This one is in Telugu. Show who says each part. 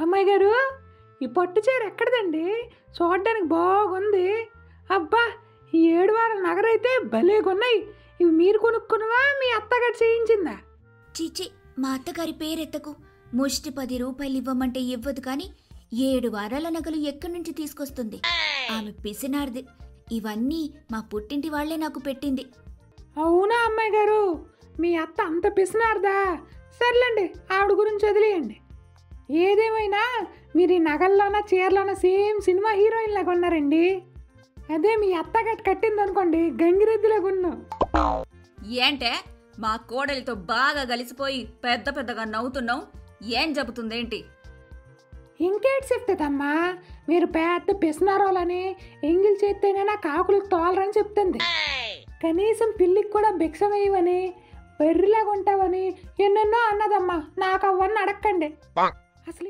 Speaker 1: అమ్మాయి గారు, ఈ పట్టు చీర ఎక్కడదండి? చూడడానికి బాగుంది. అబ్బా, ఈ 7 వారాల నగరైతే భలేగున్నాయి. ఇవి మీరు కొనుక్కున్నవా, మీ అత్తగారు చేయించిందా?
Speaker 2: చీచి, మా అత్తగారి పేరెత్తకు. ముష్టి 10 రూపాయలు ఇవ్వమంటే ఇవ్వదు కానీ 7 వారాల నగలు ఎక్కడి నుంచి తీసుకొస్తుంది? ఆమె పిసినార్ది. ఇవన్నీ మా పుట్టింటి వాళ్లే నాకు పెట్టింది.
Speaker 1: అవునా అమ్మాయి గారు, మీ అత్త అంత పిసినారదా? సర్లేండి, ఆవిడ గురించి వదిలేయండి. ఏదేమైనా మీరు ఈ నగల్లోన చీరలోన సేమ్ సినిమా హీరోయిన్ లాగా ఉన్నారండి. అదే మీ అత్త కట్టిందనుకోండి, గంగిరెద్దులాగా ఉన్నాం.
Speaker 2: ఏంటే మా కోడలితో బాగా కలిసిపోయి పెద్ద పెద్దగా నవ్వుతున్నావు? ఏం చెబుతుందేంటి?
Speaker 1: ఇంకేటి చెప్తుందమ్మా, మీరు పెద్ద పిసినారోలని ఎంగిల్ చేస్తేనే కాకులకు తోలరని చెప్తుంది. కనీసం పిల్లికి కూడా భిక్ష వేయవని, బెర్రిలాగా ఉంటావని ఎన్నెన్నో అన్నదమ్మా. నాకు అవన్నీ అడక్కండి అసలు.